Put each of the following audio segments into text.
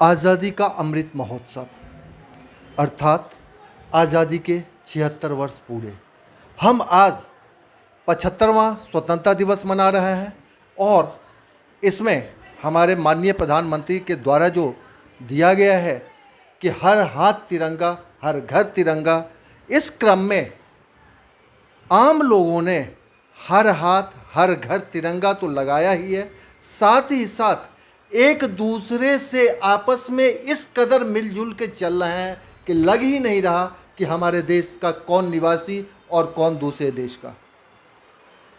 आज़ादी का अमृत महोत्सव अर्थात आज़ादी के 76 वर्ष पूरे। हम आज 75वां स्वतंत्रता दिवस मना रहे हैं और इसमें हमारे माननीय प्रधानमंत्री के द्वारा जो दिया गया है कि हर हाथ तिरंगा हर घर तिरंगा, इस क्रम में आम लोगों ने हर हाथ हर घर तिरंगा तो लगाया ही है, साथ ही साथ एक दूसरे से आपस में इस कदर मिलजुल के चल रहे हैं कि लग ही नहीं रहा कि हमारे देश का कौन निवासी और कौन दूसरे देश का।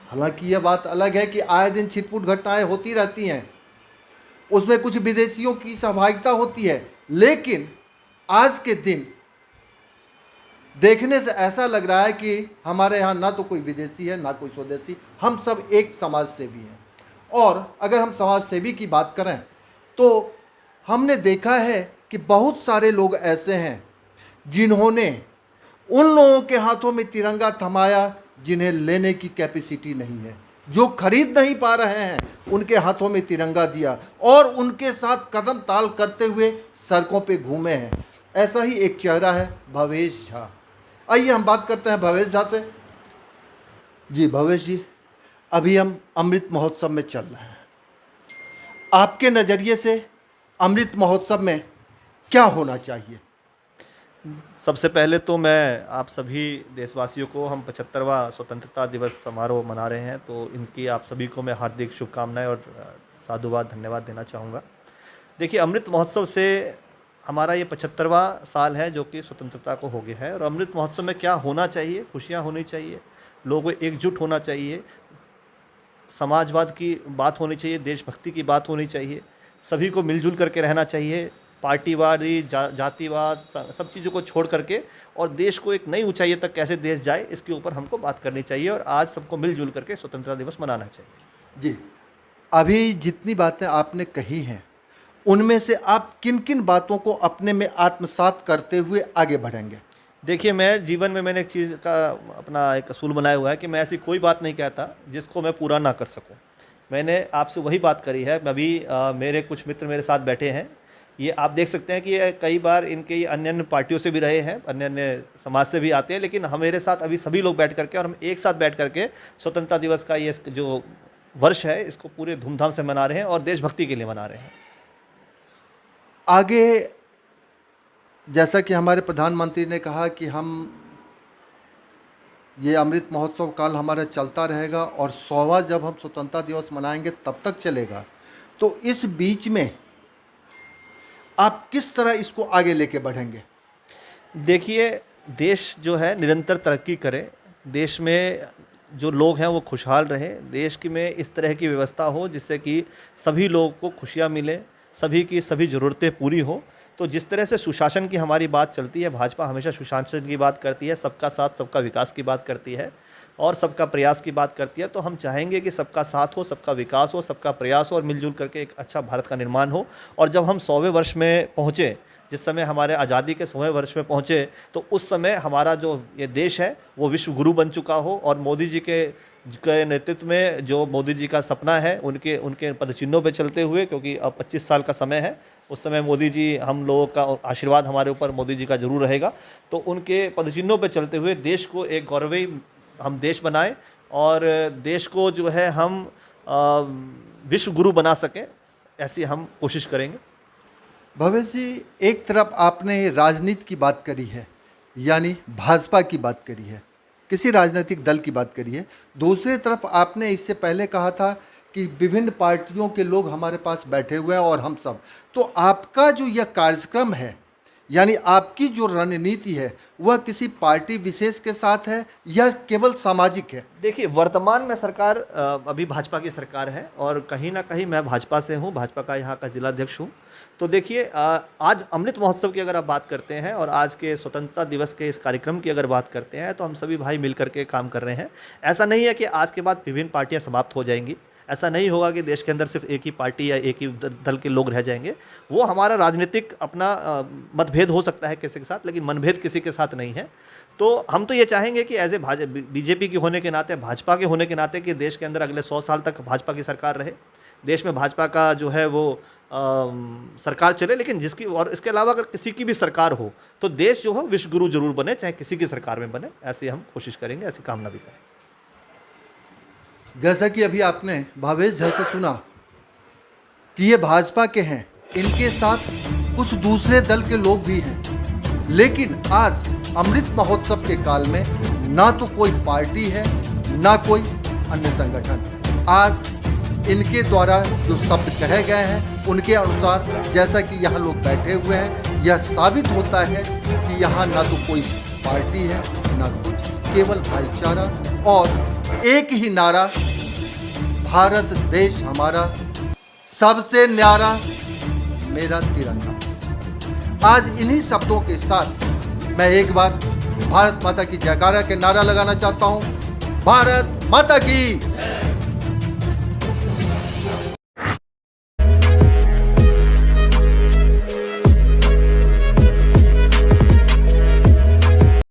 हालांकि यह बात अलग है कि आए दिन छिटपुट घटनाएं होती रहती हैं, उसमें कुछ विदेशियों की सहभागिता होती है, लेकिन आज के दिन देखने से ऐसा लग रहा है कि हमारे यहाँ ना तो कोई विदेशी है ना कोई स्वदेशी, हम सब एक समाज सेवी हैं। और अगर हम समाज सेवी की बात करें तो हमने देखा है कि बहुत सारे लोग ऐसे हैं जिन्होंने उन लोगों के हाथों में तिरंगा थमाया जिन्हें लेने की कैपेसिटी नहीं है, जो खरीद नहीं पा रहे हैं उनके हाथों में तिरंगा दिया और उनके साथ कदम ताल करते हुए सड़कों पे घूमे हैं। ऐसा ही एक चेहरा है भवेश झा। आइए हम बात करते हैं भवेश झा से। जी भवेश जी, अभी हम अमृत महोत्सव में चल रहे हैं, आपके नज़रिए से अमृत महोत्सव में क्या होना चाहिए? सबसे पहले तो मैं आप सभी देशवासियों को, हम 75वां स्वतंत्रता दिवस समारोह मना रहे हैं, तो इनकी आप सभी को मैं हार्दिक शुभकामनाएं और साधुवाद धन्यवाद देना चाहूँगा। देखिए, अमृत महोत्सव से हमारा ये 75वां साल है जो कि स्वतंत्रता को हो गया है। और अमृत महोत्सव में क्या होना चाहिए? खुशियाँ होनी चाहिए, लोगों एकजुट होना चाहिए, समाजवाद की बात होनी चाहिए, देशभक्ति की बात होनी चाहिए, सभी को मिलजुल करके रहना चाहिए, पार्टीवादी जातिवाद सब चीज़ों को छोड़ करके और देश को एक नई ऊंचाई तक कैसे देश जाए, इसके ऊपर हमको बात करनी चाहिए और आज सबको मिलजुल करके स्वतंत्रता दिवस मनाना चाहिए। जी, अभी जितनी बातें आपने कही हैं उनमें से आप किन किन बातों को अपने में आत्मसात करते हुए आगे बढ़ेंगे? देखिए, मैं जीवन में मैंने एक चीज़ का अपना एक असूल बनाया हुआ है कि मैं ऐसी कोई बात नहीं कहता जिसको मैं पूरा ना कर सकूं। मैंने आपसे वही बात करी है। मैं अभी मेरे कुछ मित्र मेरे साथ बैठे हैं, ये आप देख सकते हैं कि ये कई बार इनके अन्य अन्य पार्टियों से भी रहे हैं, अन्य अन्य समाज से भी आते हैं, लेकिन हम मेरे साथ अभी सभी लोग बैठ करके और हम एक साथ बैठ करके स्वतंत्रता दिवस का ये जो वर्ष है इसको पूरे धूमधाम से मना रहे हैं और देशभक्ति के लिए मना रहे हैं। आगे जैसा कि हमारे प्रधानमंत्री ने कहा कि हम ये अमृत महोत्सव काल हमारा चलता रहेगा और 100वां जब हम स्वतंत्रता दिवस मनाएंगे तब तक चलेगा, तो इस बीच में आप किस तरह इसको आगे लेके बढ़ेंगे? देखिए, देश जो है निरंतर तरक्की करे, देश में जो लोग हैं वो खुशहाल रहें, देश की में इस तरह की व्यवस्था हो जिससे कि सभी लोगों को खुशियाँ मिलें, सभी की सभी ज़रूरतें पूरी हो। तो जिस तरह से सुशासन की हमारी बात चलती है, भाजपा हमेशा सुशासन की बात करती है, सबका साथ सबका विकास की बात करती है और सबका प्रयास की बात करती है। तो हम चाहेंगे कि सबका साथ हो, सबका विकास हो, सबका प्रयास हो और मिलजुल करके एक अच्छा भारत का निर्माण हो। और जब हम 100वें वर्ष में पहुँचे, जिस समय हमारे आज़ादी के 100वें वर्ष में पहुँचे, तो उस समय हमारा जो ये देश है वो विश्व गुरु बन चुका हो और मोदी जी के नेतृत्व में जो मोदी जी का सपना है उनके पदचिन्हों पे चलते हुए, क्योंकि अब 25 साल का समय है, उस समय मोदी जी, हम लोगों का आशीर्वाद हमारे ऊपर मोदी जी का जरूर रहेगा, तो उनके पदचिन्हों पे चलते हुए देश को एक गौरवमयी हम देश बनाएं और देश को जो है हम विश्व गुरु बना सकें, ऐसी हम कोशिश करेंगे। भवेश जी, एक तरफ आपने राजनीति की बात करी है, यानी भाजपा की बात करी है, किसी राजनीतिक दल की बात करी है, दूसरी तरफ आपने इससे पहले कहा था कि विभिन्न पार्टियों के लोग हमारे पास बैठे हुए हैं और हम सब, तो आपका जो यह कार्यक्रम है यानी आपकी जो रणनीति है वह किसी पार्टी विशेष के साथ है या केवल सामाजिक है? देखिए, वर्तमान में सरकार अभी भाजपा की सरकार है और कहीं ना कहीं मैं भाजपा से हूँ, भाजपा का यहाँ का जिलाध्यक्ष हूँ। तो देखिए, आज अमृत महोत्सव की अगर आप बात करते हैं और आज के स्वतंत्रता दिवस के इस कार्यक्रम की अगर बात करते हैं तो हम सभी भाई मिल करके काम कर रहे हैं। ऐसा नहीं है कि आज के बाद विभिन्न पार्टियाँ समाप्त हो जाएंगी, ऐसा नहीं होगा कि देश के अंदर सिर्फ एक ही पार्टी या एक ही दल के लोग रह जाएंगे। वो हमारा राजनीतिक अपना मतभेद हो सकता है किसी के साथ, लेकिन मनभेद किसी के साथ नहीं है। तो हम तो ये चाहेंगे कि एज ए बीजेपी की होने के नाते, भाजपा के होने के नाते, कि देश के अंदर अगले 100 साल तक भाजपा की सरकार रहे, देश में भाजपा का जो है वो सरकार चले, लेकिन जिसकी और इसके अलावा अगर किसी की भी सरकार हो तो देश जो है विश्व गुरु जरूर बने, चाहे किसी की सरकार में बने। ऐसी हम कोशिश करेंगे, ऐसी कामना भी करें। जैसा कि अभी आपने भावेश झा से सुना कि ये भाजपा के हैं, इनके साथ कुछ दूसरे दल के लोग भी हैं, लेकिन आज अमृत महोत्सव के काल में ना तो कोई पार्टी है ना कोई अन्य संगठन। आज इनके द्वारा जो शब्द कहे गए हैं उनके अनुसार, जैसा कि यहाँ लोग बैठे हुए हैं, यह साबित होता है कि यहाँ ना तो कोई पार्टी है ना कुछ, केवल भाईचारा और एक ही नारा, भारत देश हमारा, सबसे न्यारा मेरा तिरंगा। आज इन्हीं शब्दों के साथ मैं एक बार भारत माता की जयकारा के नारा लगाना चाहता हूँ। भारत माता की